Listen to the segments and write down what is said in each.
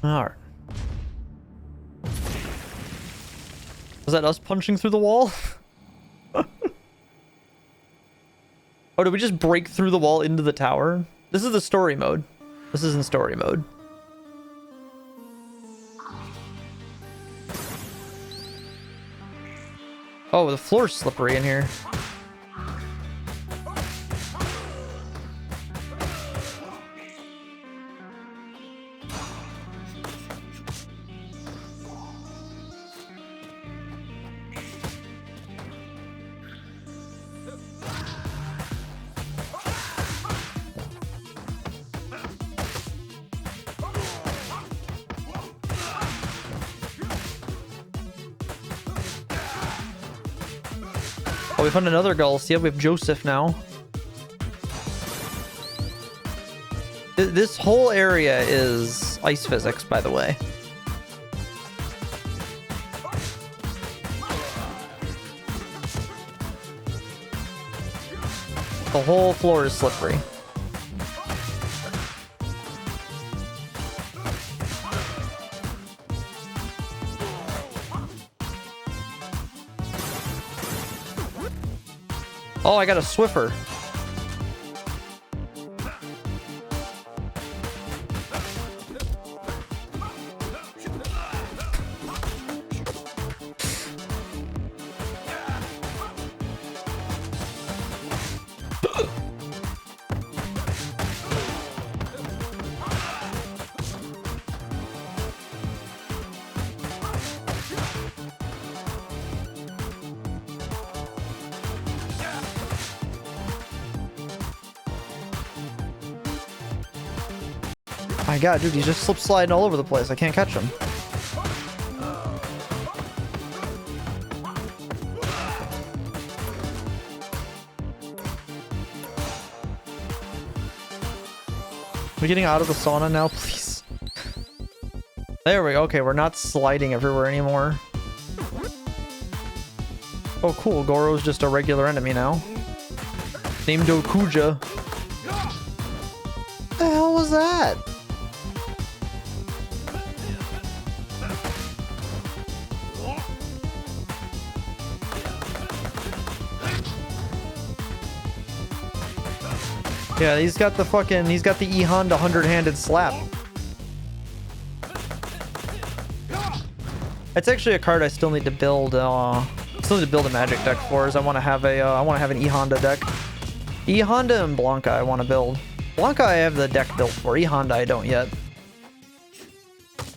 Alright. Was that us punching through the wall? Oh, did we just break through the wall into the tower? This is the story mode. This is in story mode. Oh, the floor's slippery in here. Oh, we found another Gulls. Yeah, we have Joseph now. This whole area is ice physics, by the way. The whole floor is slippery. Oh, I got a Swiffer. My god, dude, he's just slip sliding all over the place. I can't catch him. We getting out of the sauna now, please? There we go. Okay, we're not sliding everywhere anymore. Oh, cool. Goro's just a regular enemy now. Named Okuja. What the hell was that? Yeah, he's got the E Honda 100-handed slap. It's actually a card I still need to build. Still need to build a Magic deck for. Is I want to have an E Honda deck. E Honda and Blanca I want to build. Blanca I have the deck built for. E Honda I don't yet.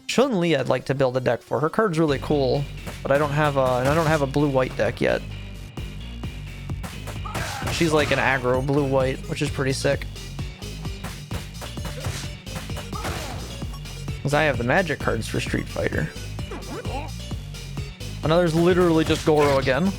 Chun-Li I'd like to build a deck for. Her card's really cool, but I don't have a blue-white deck yet. She's like an aggro blue-white, which is pretty sick. Because I have the Magic cards for Street Fighter. Another's literally just Goro again.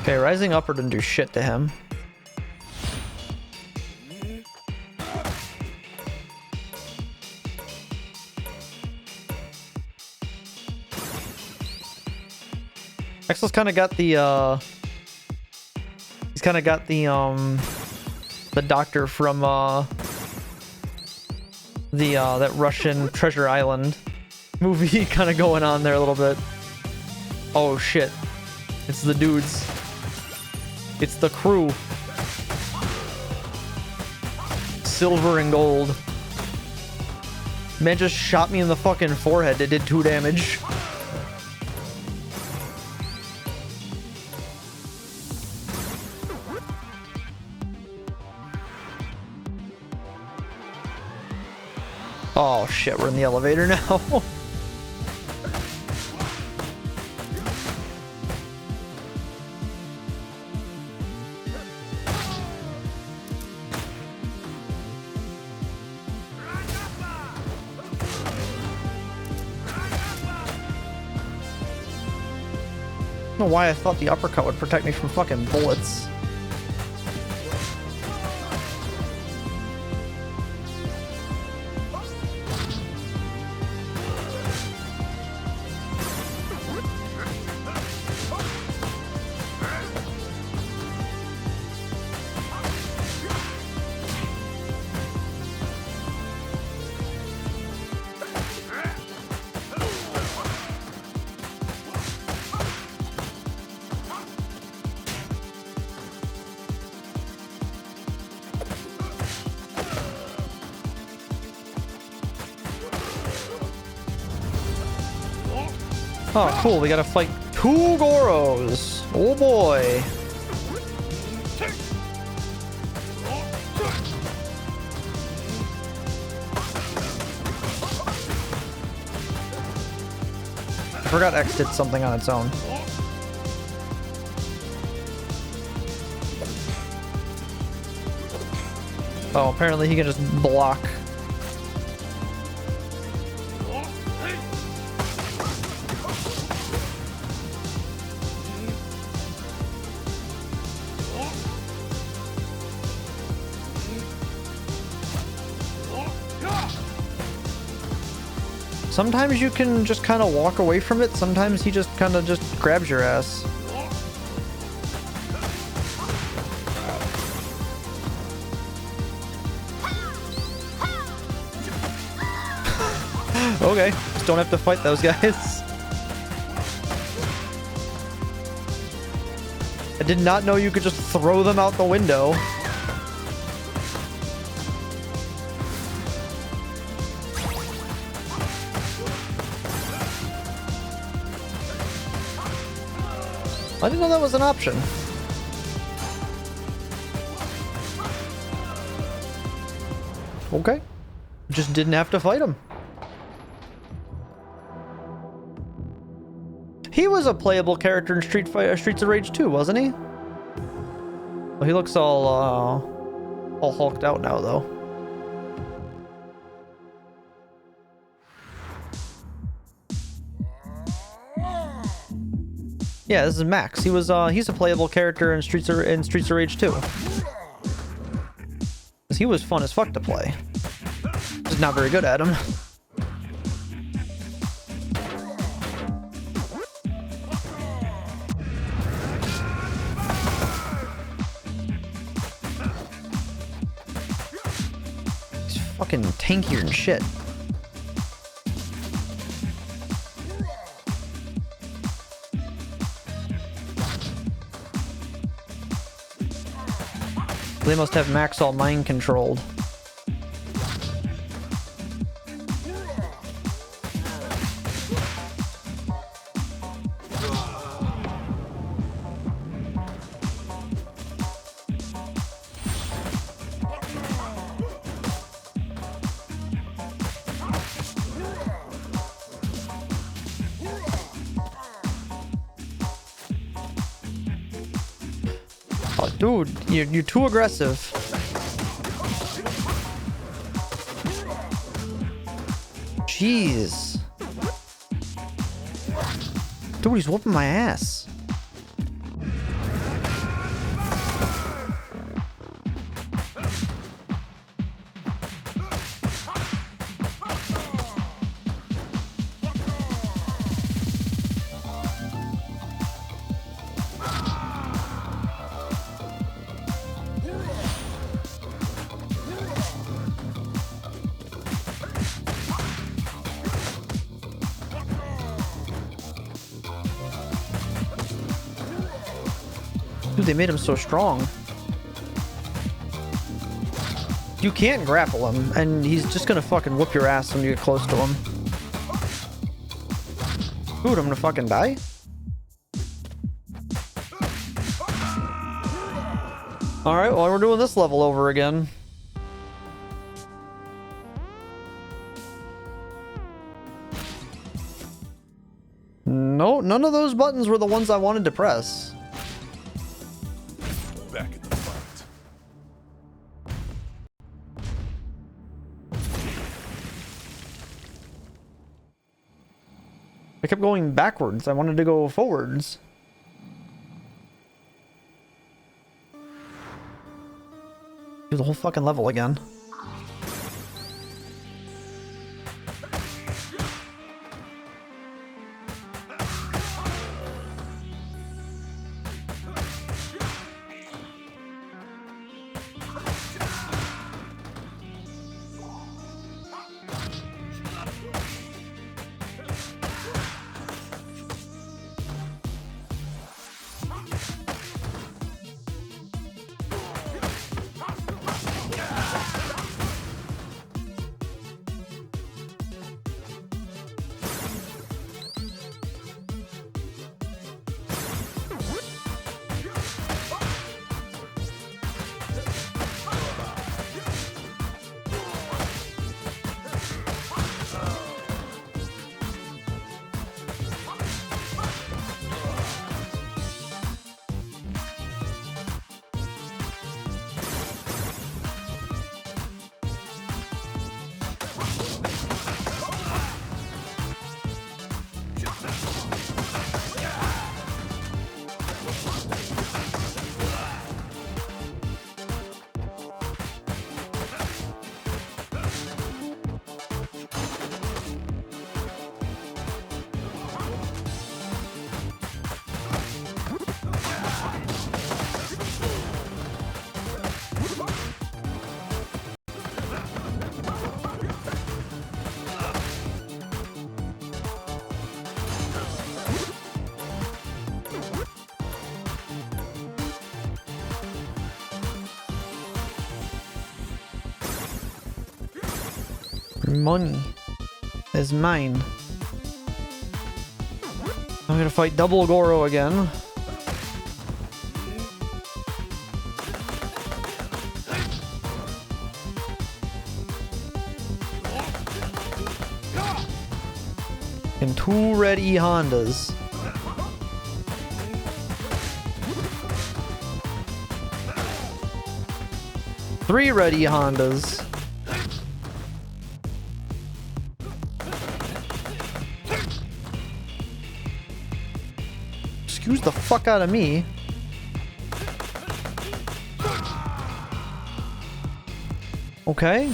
Okay, Rising Upper didn't do shit to him. Axel's kind of got the he's kind of got the doctor from that Russian Treasure Island movie kind of going on there a little bit. Oh shit. It's the dudes. It's the crew. Silver and gold. Man just shot me in the fucking forehead. It did 2 damage. Oh shit, we're in the elevator now. I don't know why I thought the uppercut would protect me from fucking bullets. Oh, cool. We gotta fight 2 Goros. Oh boy. I forgot X did something on its own. Oh, apparently he can just block. Sometimes you can just kind of walk away from it. Sometimes he just kind of just grabs your ass. Okay, just don't have to fight those guys. I did not know you could just throw them out the window. I didn't know that was an option. Okay. Just didn't have to fight him. He was a playable character in Streets of Rage 2, wasn't he? Well, he looks all hulked out now, though. Yeah, this is Max. He was he's a playable character in Streets of Rage 2. 'Cause he was fun as fuck to play. Just not very good at him. He's fucking tankier than shit. They must have Max all mind controlled. Oh, dude, you're too aggressive. Jeez. Dude, he's whooping my ass. Dude, they made him so strong. You can't grapple him, and he's just gonna fucking whoop your ass when you get close to him. Dude, I'm gonna fucking die? Alright, well, we're doing this level over again. No, none of those buttons were the ones I wanted to press. Back in the fight. I kept going backwards. I wanted to go forwards. Do the whole fucking level again. Money is mine. I'm gonna fight double Goro again. And 2 red E Hondas. Three red E Hondas. Excuse the fuck out of me. Okay.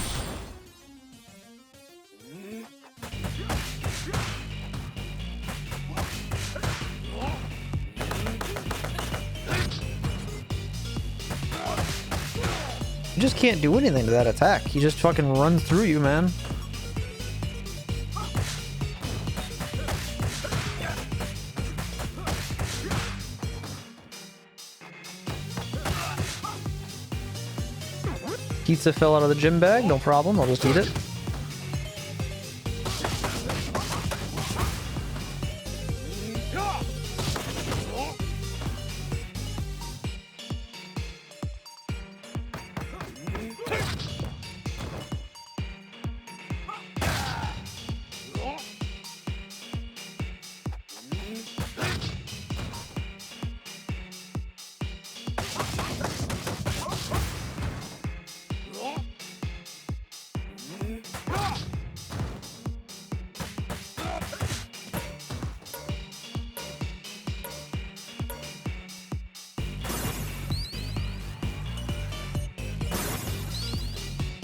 You just can't do anything to that attack. He just fucking runs through you, man. Pizza fell out of the gym bag, no problem, I'll just eat it.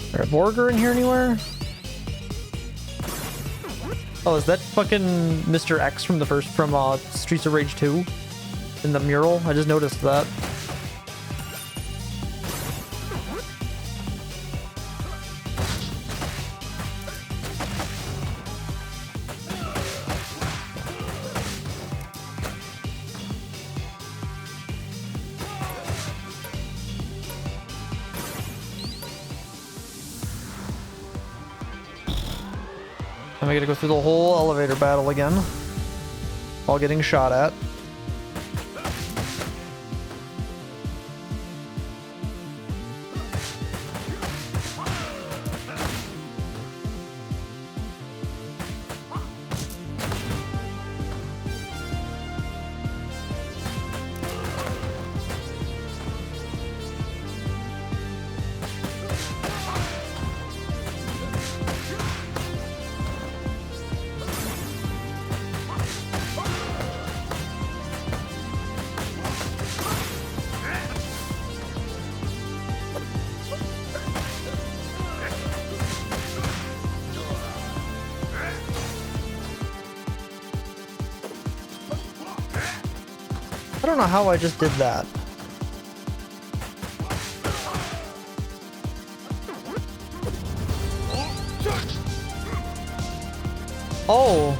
Is there a Borger in here anywhere? Oh, is that fucking Mr. X from Streets of Rage 2? In the mural? I just noticed that. Am I gonna go through the whole elevator battle again? While getting shot at. I don't know how I just did that. Oh,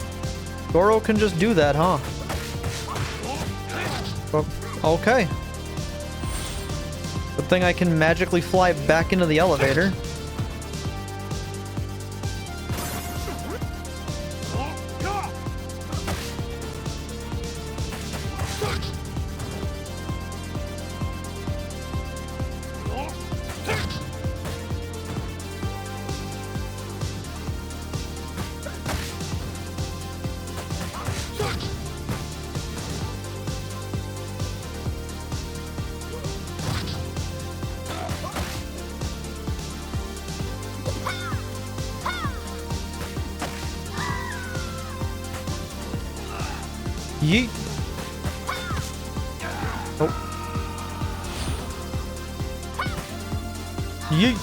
Goro can just do that, huh? Okay. Good thing I can magically fly back into the elevator. Yeet. Oh. Yeet.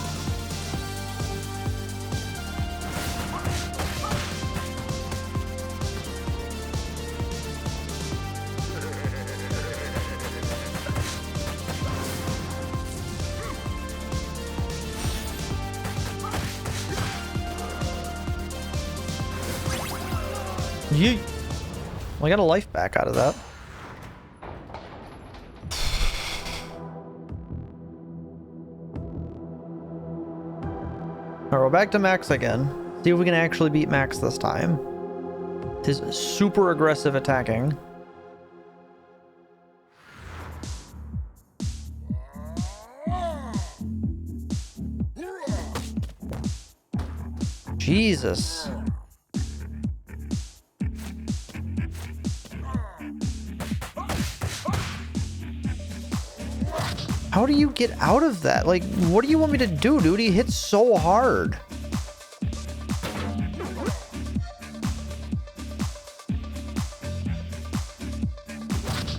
Yeet. Well, I got a life back out of that. Alright, we're back to Max again. See if we can actually beat Max this time. His super aggressive attacking. Jesus. How do you get out of that? Like, what do you want me to do, dude? He hits so hard.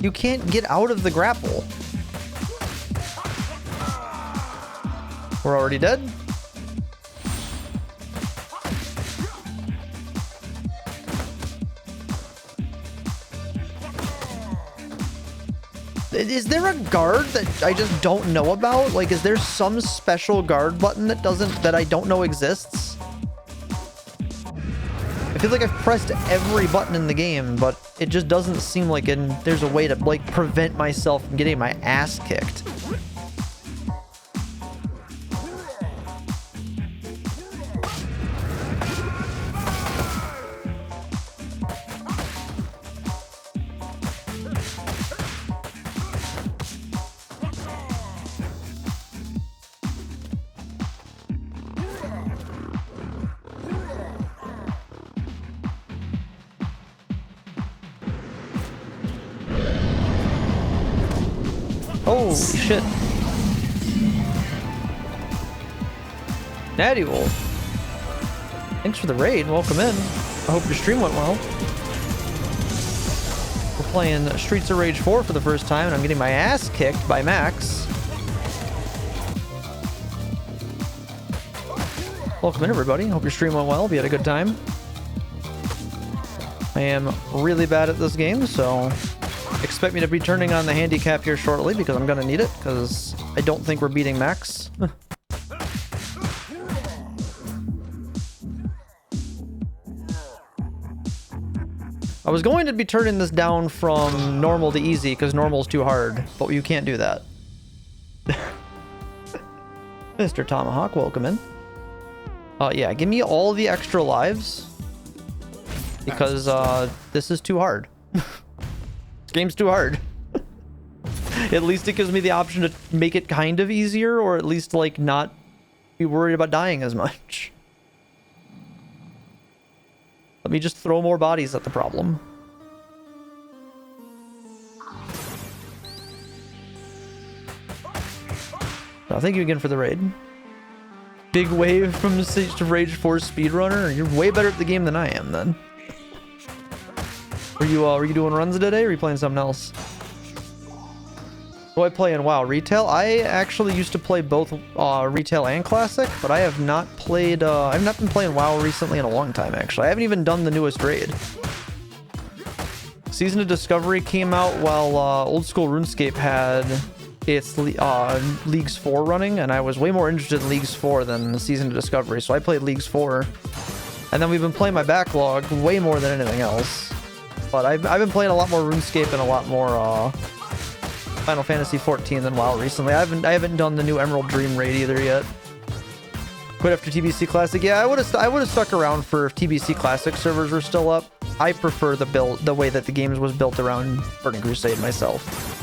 You can't get out of the grapple. We're already dead? Is there a guard that I just don't know about? Like, is there some special guard button that I don't know exists? I feel like I've pressed every button in the game, but it just doesn't seem like there's a way to, like, prevent myself from getting my ass kicked. Holy shit. Natty Wolf. Thanks for the raid. Welcome in. I hope your stream went well. We're playing Streets of Rage 4 for the first time, and I'm getting my ass kicked by Max. Welcome in, everybody. Hope your stream went well. Hope you had a good time. I am really bad at this game, so expect me to be turning on the handicap here shortly because I'm gonna need it, because I don't think we're beating Max. I was going to be turning this down from normal to easy because normal's too hard, but you can't do that. Mr. Tomahawk, welcome in. Yeah, give me all the extra lives because this is too hard. Game's too hard. At least it gives me the option to make it kind of easier, or at least, like, not be worried about dying as much. Let me just throw more bodies at the problem. Thank you again for the raid. Big wave from Streets of Rage 4 speedrunner. You're way better at the game than I am, then. Were you doing runs today, or are you playing something else? Do I play in WoW Retail? I actually used to play both Retail and Classic, but I have not played, I've not been playing WoW recently in a long time, actually. I haven't even done the newest raid. Season of Discovery came out while Old School RuneScape had its Leagues 4 running, and I was way more interested in Leagues 4 than the Season of Discovery, so I played Leagues 4. And then we've been playing my backlog way more than anything else. But I've been playing a lot more RuneScape and a lot more Final Fantasy 14 than WoW recently. I haven't done the new Emerald Dream raid either yet. Quit after TBC Classic. Yeah, I would have stuck around for if TBC Classic servers were still up. I prefer the way that the game was built around Burning Crusade myself.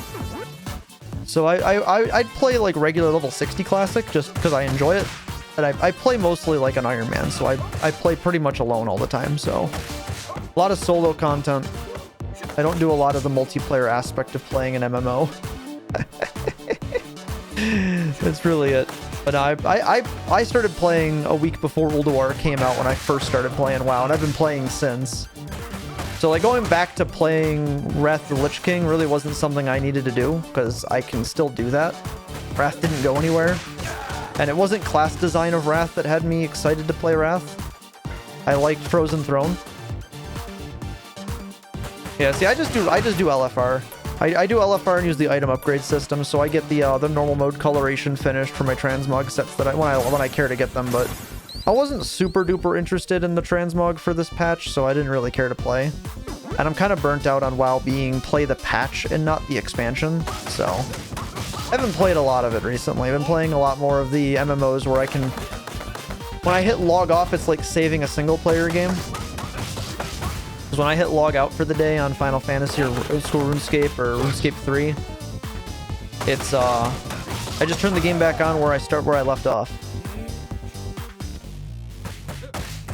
So I'd play like regular level 60 Classic just because I enjoy it. And I play mostly like an Iron Man, so I play pretty much alone all the time, so a lot of solo content. I don't do a lot of the multiplayer aspect of playing an MMO. That's really it. But I started playing a week before World of War came out when I first started playing WoW, and I've been playing since. So like going back to playing Wrath of the Lich King really wasn't something I needed to do, because I can still do that. Wrath didn't go anywhere. And it wasn't class design of Wrath that had me excited to play Wrath. I liked Frozen Throne. Yeah, see, I just do LFR. I do LFR and use the item upgrade system, so I get the normal mode coloration finished for my transmog sets that when I care to get them, but I wasn't super duper interested in the transmog for this patch, so I didn't really care to play. And I'm kind of burnt out on WoW being play the patch and not the expansion, so I haven't played a lot of it recently. I've been playing a lot more of the MMOs where I can, when I hit log off, it's like saving a single player game. Because when I hit log out for the day on Final Fantasy or Old School RuneScape or RuneScape 3, it's I just turn the game back on where I left off.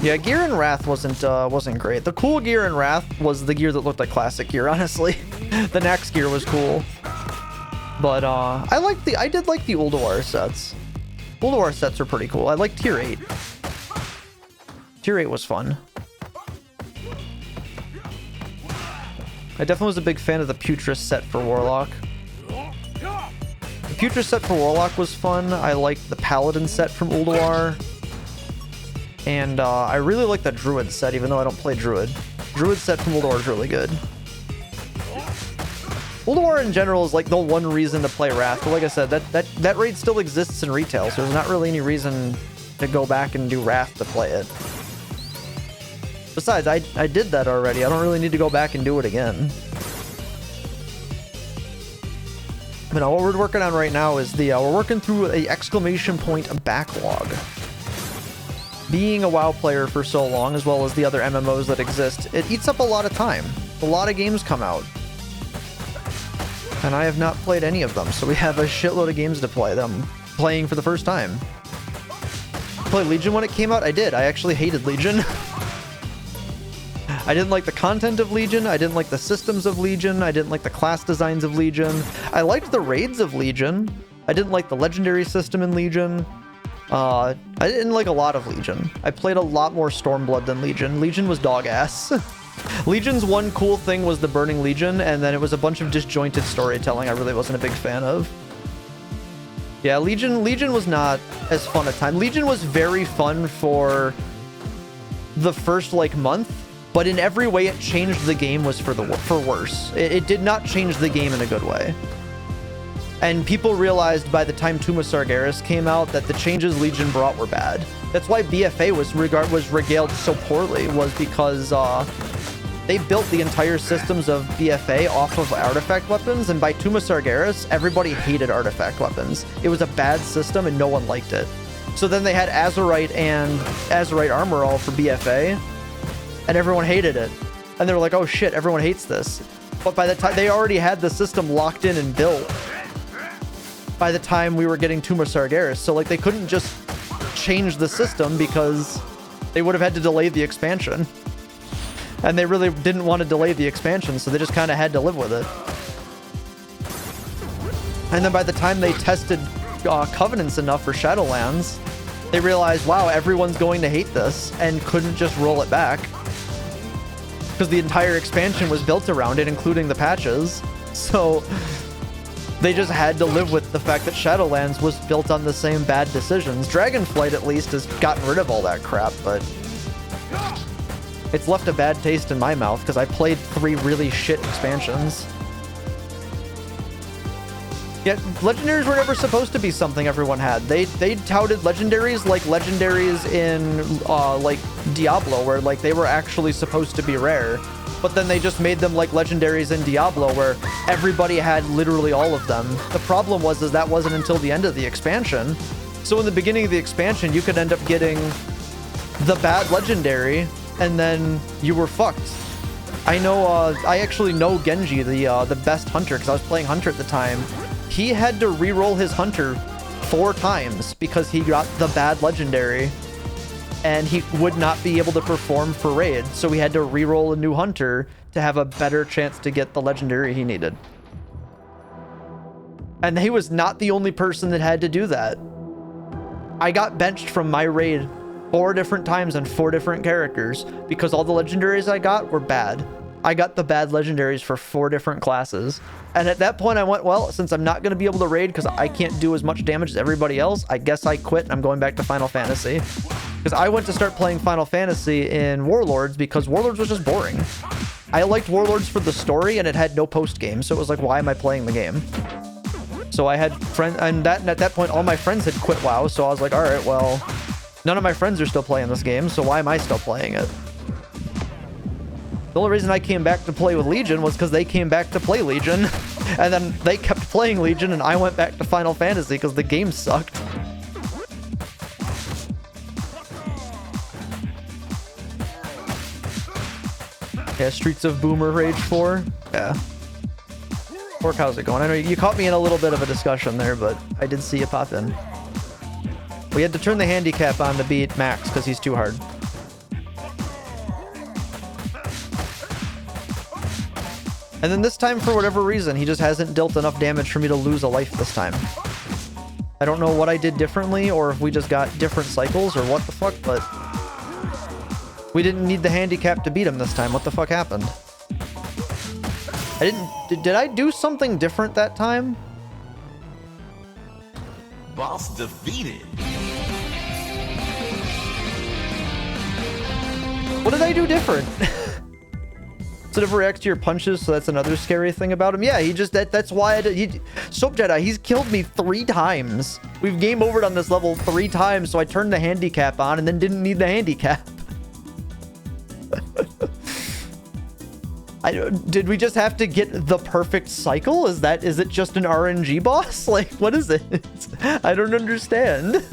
Yeah, gear in Wrath wasn't great. The cool gear in Wrath was the gear that looked like classic gear, honestly. The Nax gear was cool. But I did like the Ulduar sets. Ulduar sets are pretty cool. I like Tier 8. Tier 8 was fun. I definitely was a big fan of the Putris set for Warlock. The Putris set for Warlock was fun. I liked the Paladin set from Ulduar. And I really like the Druid set, even though I don't play Druid. Druid set from Ulduar is really good. Ulduar in general is like the one reason to play Wrath, but like I said, that raid still exists in retail, so there's not really any reason to go back and do Wrath to play it. Besides, I did that already. I don't really need to go back and do it again. But no, what we're working on right now is we're working through a exclamation point backlog. Being a WoW player for so long, as well as the other MMOs that exist, it eats up a lot of time. A lot of games come out. And I have not played any of them, so we have a shitload of games to play that I'm playing for the first time. Played Legion when it came out? I did. I actually hated Legion. I didn't like the content of Legion, I didn't like the systems of Legion, I didn't like the class designs of Legion. I liked the raids of Legion. I didn't like the legendary system in Legion. I didn't like a lot of Legion. I played a lot more Stormblood than Legion. Legion was dog ass. Legion's one cool thing was the Burning Legion, and then it was a bunch of disjointed storytelling I really wasn't a big fan of. Yeah, Legion was not as fun a time. Legion was very fun for the first like month, but in every way it changed the game was for worse. It did not change the game in a good way. And people realized by the time Tomb of Sargeras came out that the changes Legion brought were bad. That's why BFA was regaled so poorly, was because they built the entire systems of BFA off of artifact weapons, and by Tomb of Sargeras, everybody hated artifact weapons. It was a bad system and no one liked it. So then they had Azerite and Azerite Armor all for BFA, and everyone hated it. And they were like, oh shit, everyone hates this. But by the time they already had the system locked in and built by the time we were getting Tomb of Sargeras. So like they couldn't just change the system because they would have had to delay the expansion. And they really didn't want to delay the expansion, so they just kind of had to live with it. And then by the time they tested Covenants enough for Shadowlands, they realized, wow, everyone's going to hate this, and couldn't just roll it back. Because the entire expansion was built around it, including the patches. So they just had to live with the fact that Shadowlands was built on the same bad decisions. Dragonflight, at least, has gotten rid of all that crap, but it's left a bad taste in my mouth because I played 3 really shit expansions. Yet legendaries were never supposed to be something everyone had. They touted legendaries like legendaries in like Diablo, where like they were actually supposed to be rare. But then they just made them like legendaries in Diablo, where everybody had literally all of them. The problem was that wasn't until the end of the expansion. So in the beginning of the expansion, you could end up getting the bad legendary, and then you were fucked. I know, I actually know Genji, the best hunter, because I was playing Hunter at the time. He had to re-roll his Hunter 4 times because he got the bad legendary, and he would not be able to perform for raid, so he had to re-roll a new Hunter to have a better chance to get the legendary he needed. And he was not the only person that had to do that. I got benched from my raid 4 different times on 4 different characters because all the legendaries I got were bad. I got the bad legendaries for 4 different classes. And at that point I went, well, since I'm not going to be able to raid because I can't do as much damage as everybody else, I guess I quit and I'm going back to Final Fantasy. Because I went to start playing Final Fantasy in Warlords because Warlords was just boring. I liked Warlords for the story and it had no post-game, so it was like, why am I playing the game? So I had friends, and at that point all my friends had quit WoW, so I was like, alright, well, none of my friends are still playing this game, so why am I still playing it? The only reason I came back to play with Legion was because they came back to play Legion, and then they kept playing Legion, and I went back to Final Fantasy because the game sucked. Yeah, Streets of Boomer Rage 4. Yeah. Pork, how's it going? I know you caught me in a little bit of a discussion there, but I did see you pop in. We had to turn the handicap on to beat Max because he's too hard. And then this time, for whatever reason, he just hasn't dealt enough damage for me to lose a life this time. I don't know what I did differently, or if we just got different cycles, or what the fuck, but... we didn't need the handicap to beat him this time. What the fuck happened? I didn't... Did I do something different that time? Boss defeated. What did I do different? Instead of react to your punches, so that's another scary thing about him. Yeah, he just... That's why I did... Soap Jedi, he's killed me 3 times. We've game overed on this level 3 times, so I turned the handicap on and then didn't need the handicap. Did we just have to get the perfect cycle? Is it just an RNG boss? Like, what is it? I don't understand.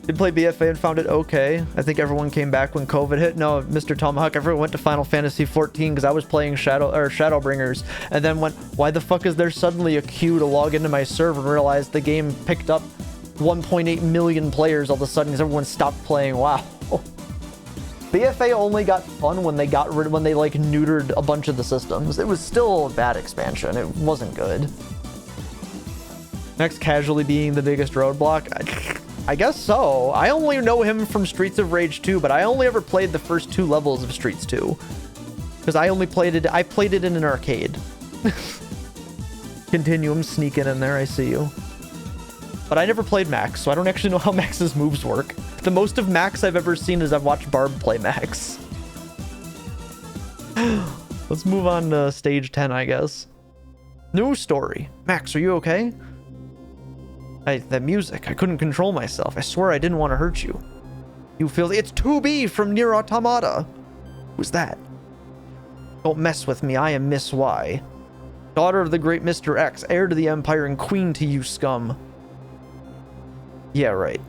Did play BFA and found it okay. I think everyone came back when COVID hit. No, Mr. Tomahawk, everyone went to Final Fantasy 14 because I was playing Shadowbringers, and then went, why the fuck is there suddenly a queue to log into my server, and realized the game picked up 1.8 million players all of a sudden because everyone stopped playing WoW. BFA only got fun when they like neutered a bunch of the systems. It was still a bad expansion. It wasn't good. Next casually being the biggest roadblock. I guess so. I only know him from Streets of Rage 2, but I only ever played the first 2 levels of Streets 2. Because I played it in an arcade. Continuum sneaking in there, I see you. But I never played Max, so I don't actually know how Max's moves work. The most of Max I've ever seen is I've watched Barb play Max. Let's move on to stage 10, I guess. New story. Max, are you okay? That music, I couldn't control myself. I swear I didn't want to hurt you. You feel... It's 2B from Nier Automata. Who's that? Don't mess with me, I am Miss Y. Daughter of the great Mr. X, heir to the Empire and queen to you scum. Yeah, right.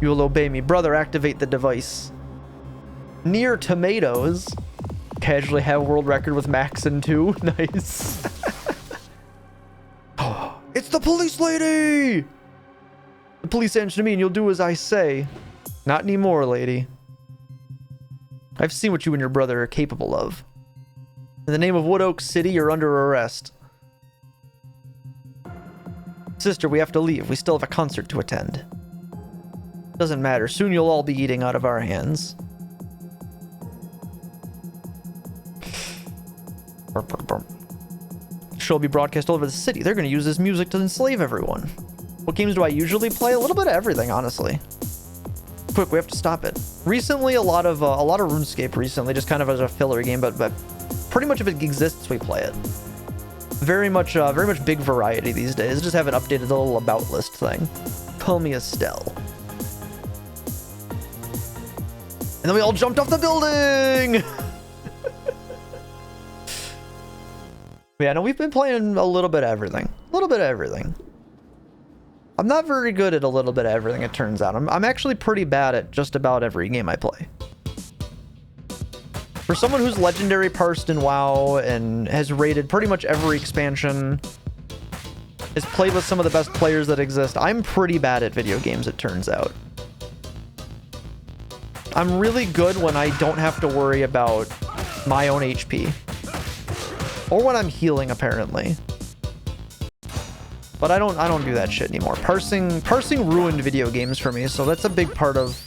You will obey me. Brother, activate the device. Nier Tomatoes. Casually have world record with Max and 2. Nice. It's the police lady! The police answer to me and you'll do as I say. Not anymore, lady. I've seen what you and your brother are capable of. In the name of Wood Oak City, you're under arrest. Sister, we have to leave. We still have a concert to attend. Doesn't matter. Soon you'll all be eating out of our hands. Show will be broadcast all over the city. They're going to use this music to enslave everyone. What games do I usually play? A little bit of everything, honestly. Quick, we have to stop it. Recently, a lot of RuneScape recently, just kind of as a filler game, but pretty much if it exists, we play it. Very much big variety these days. Just haven't updated the little about list thing. Call me Estelle. And then we all jumped off the building! Yeah, no, we've been playing a little bit of everything. A little bit of everything. I'm not very good at a little bit of everything, it turns out. I'm actually pretty bad at just about every game I play. For someone who's legendary parsed in WoW and has rated pretty much every expansion, has played with some of the best players that exist, I'm pretty bad at video games, it turns out. I'm really good when I don't have to worry about my own HP. Or when I'm healing, apparently. But I don't do that shit anymore. Parsing ruined video games for me, so that's a big part of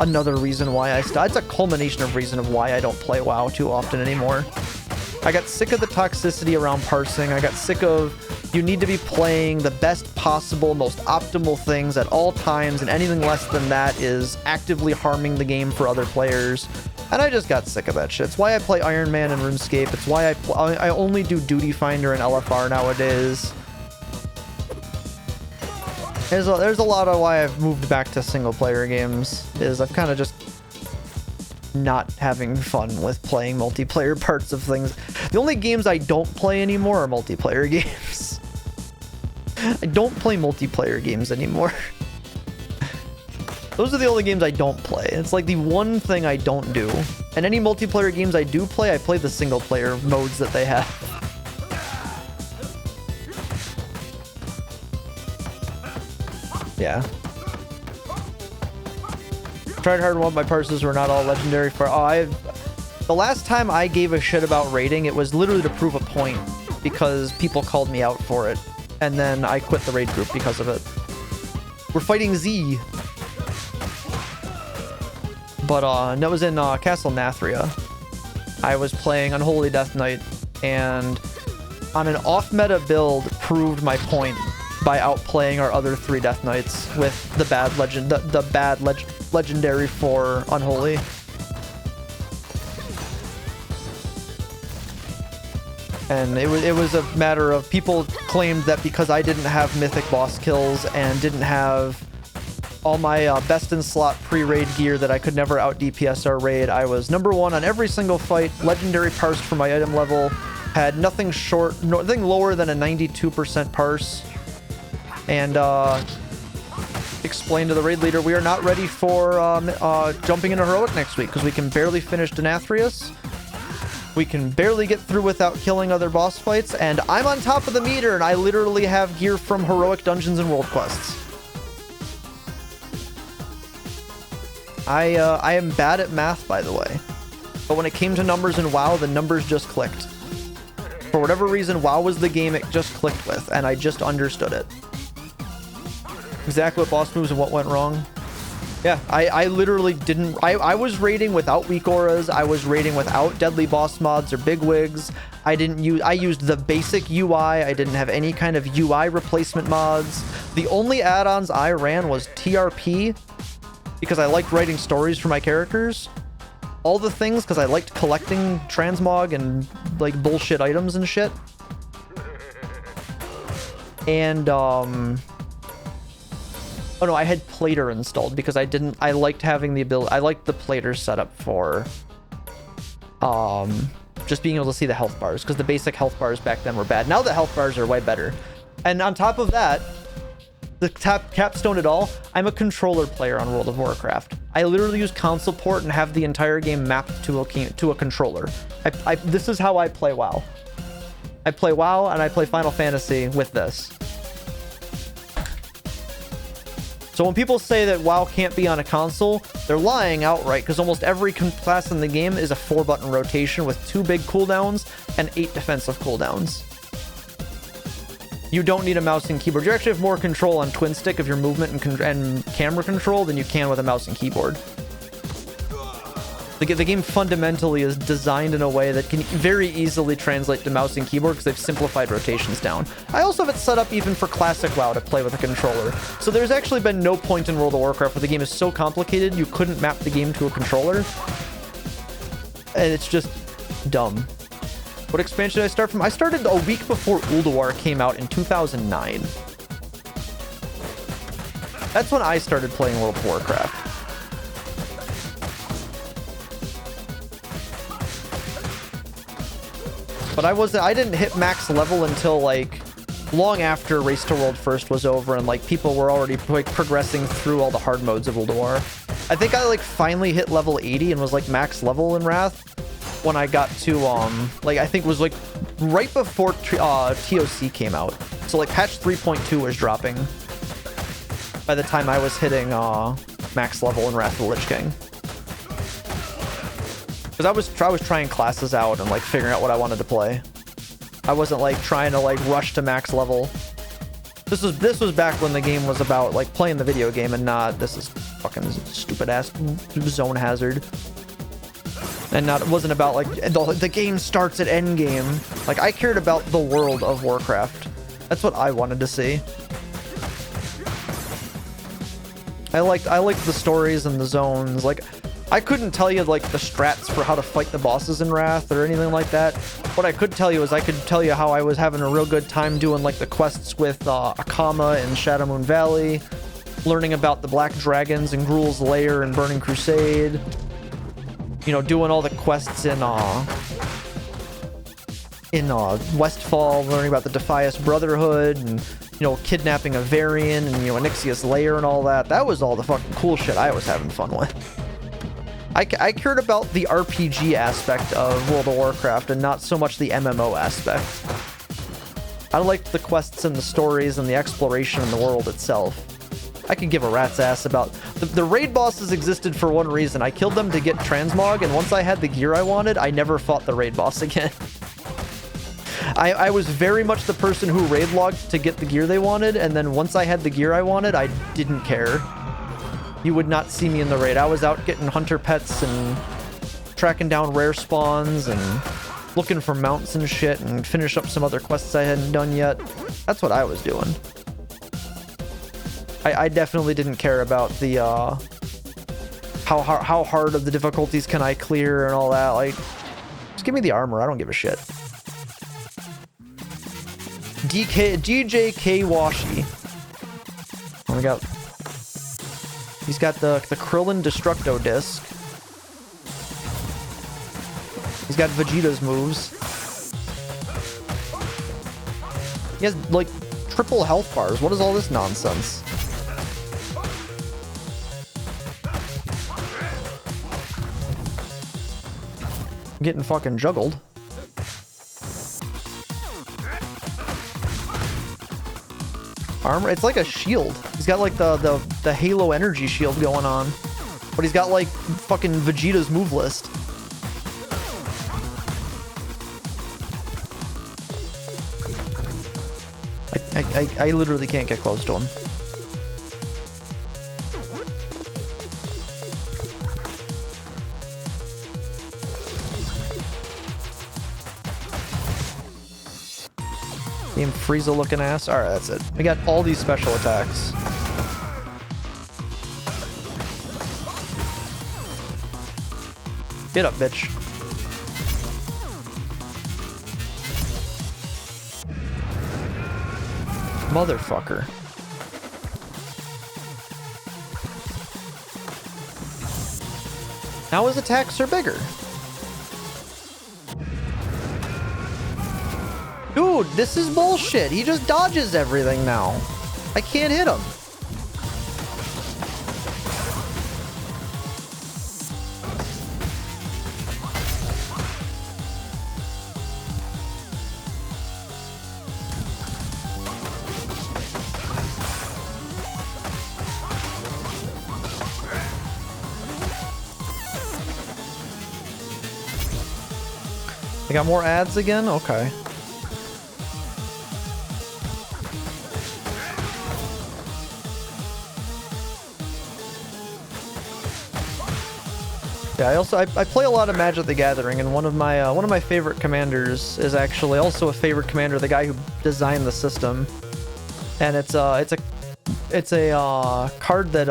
another reason why it's a culmination of reason of why I don't play WoW too often anymore. I got sick of the toxicity around parsing. I got sick of you need to be playing the best possible, most optimal things at all times, and anything less than that is actively harming the game for other players. And I just got sick of that shit. It's why I play Iron Man and RuneScape. It's why I only do Duty Finder and LFR nowadays. There's a lot of why I've moved back to single player games, is I've kind of just not having fun with playing multiplayer parts of things. The only games I don't play anymore are multiplayer games. I don't play multiplayer games anymore. Those are the only games I don't play. It's like the one thing I don't do. And any multiplayer games I do play, I play the single player modes that they have. Yeah. Tried hard and won. My parses were not all legendary for... the last time I gave a shit about raiding, it was literally to prove a point because people called me out for it. And then I quit the raid group because of it. We're fighting Z. But that was in Castle Nathria. I was playing Unholy Death Knight, and on an off-meta build, proved my point by outplaying our other 3 Death Knights with the bad legendary for Unholy. And it was a matter of people claimed that because I didn't have mythic boss kills and didn't have all my best in slot pre-raid gear that I could never out DPS our raid. I was number 1 on every single fight, legendary parsed for my item level, had nothing lower than a 92% parse, and explained to the raid leader we are not ready for jumping into heroic next week because we can barely finish Denathrius. We can barely get through without killing other boss fights, and I'm on top of the meter, and I literally have gear from heroic dungeons and world quests. I am bad at math, by the way. But when it came to numbers in WoW, the numbers just clicked. For whatever reason, WoW was the game it just clicked with, and I just understood it. Exactly what boss moves and what went wrong. Yeah, I literally didn't... I was raiding without weak auras. I was raiding without deadly boss mods or big wigs. I used the basic UI. I didn't have any kind of UI replacement mods. The only add-ons I ran was TRP, because I liked writing stories for my characters. All the things because I liked collecting transmog and like bullshit items and shit. And oh no, I had Plater installed because I liked having the ability. I liked the Plater setup for just being able to see the health bars, because the basic health bars back then were bad. Now the health bars are way better. And on top of that, the capstone it all, I'm a controller player on World of Warcraft. I literally use console port and have the entire game mapped to a controller. This is how I play WoW. I play WoW and I play Final Fantasy with this. So when people say that WoW can't be on a console, they're lying outright, because almost every class in the game is a 4-button rotation with 2 big cooldowns and 8 defensive cooldowns. You don't need a mouse and keyboard. You actually have more control on twin stick of your movement and camera control than you can with a mouse and keyboard. The game fundamentally is designed in a way that can very easily translate to mouse and keyboard because they've simplified rotations down. I also have it set up even for classic WoW to play with a controller. So there's actually been no point in World of Warcraft where the game is so complicated you couldn't map the game to a controller. And it's just dumb. What expansion did I start from? I started a week before Ulduar came out in 2009. That's when I started playing World of Warcraft. But I didn't hit max level until like long after Race to World First was over, and like people were already like progressing through all the hard modes of Ulduar. I think I like finally hit level 80 and was like max level in Wrath when I got to like I think it was like right before TOC came out. So like patch 3.2 was dropping by the time I was hitting max level in Wrath of the Lich King. Because I was trying classes out and like figuring out what I wanted to play. I wasn't like trying to like rush to max level. This was back when the game was about like playing the video game and not this is fucking stupid ass zone hazard. And it wasn't about like the game starts at endgame. Like I cared about the world of Warcraft. That's what I wanted to see. I liked the stories and the zones. Like I couldn't tell you like the strats for how to fight the bosses in Wrath or anything like that. What I could tell you is I could tell you how I was having a real good time doing like the quests with Akama in Shadowmoon Valley, learning about the Black Dragons and Gruul's Lair and Burning Crusade. You know, doing all the quests in Westfall, learning about the Defias Brotherhood, and you know, kidnapping a Varian and you know, Onyxia's Lair and all that. That was all the fucking cool shit I was having fun with. I cared about the RPG aspect of World of Warcraft and not so much the MMO aspect. I liked the quests and the stories and the exploration in the world itself. I could give a rat's ass about... The raid bosses existed for one reason. I killed them to get transmog, and once I had the gear I wanted, I never fought the raid boss again. I was very much the person who raid logged to get the gear they wanted, and then once I had the gear I wanted, I didn't care. You would not see me in the raid. I was out getting hunter pets and tracking down rare spawns and looking for mounts and shit and finish up some other quests I hadn't done yet. That's what I was doing. I definitely didn't care about the how hard of the difficulties can I clear and all that. Like, just give me the armor. I don't give a shit. DJK Washi. Oh, we got. He's got the Krillin Destructo disc. He's got Vegeta's moves. He has like triple health bars. What is all this nonsense? Getting fucking juggled. Armor, it's like a shield. He's got like the Halo energy shield going on, but he's got like fucking Vegeta's move list. I literally can't get close to him. Game Frieza looking ass. Alright, that's it. We got all these special attacks. Get up, bitch. Motherfucker. Now his attacks are bigger. Dude, this is bullshit. He just dodges everything now. I can't hit him. I got more ads again? Okay. Yeah, I play a lot of Magic the Gathering, and one of my favorite commanders is actually also a favorite commander, the guy who designed the system. And it's a card that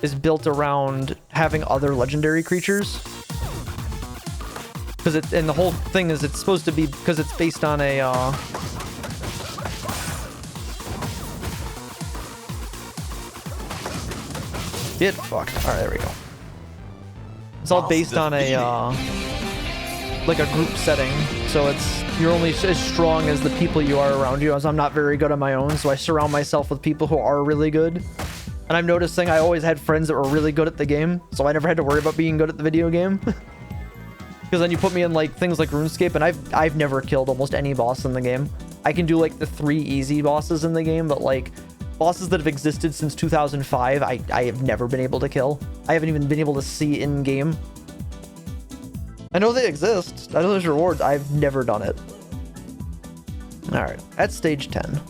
is built around having other legendary creatures. And the whole thing is it's supposed to be because it's based on a get fucked. All right, there we go. It's all based on a like a group setting, so you're only as strong as the people you are around you. As I'm not very good on my own, so I surround myself with people who are really good. And I'm noticing I always had friends that were really good at the game, so I never had to worry about being good at the video game. Because then you put me in like things like RuneScape, and I've never killed almost any boss in the game. I can do like the 3 easy bosses in the game, but like bosses that have existed since 2005, I have never been able to kill. I haven't even been able to see in game. I know they exist. I know there's rewards. I've never done it. All right, at stage 10.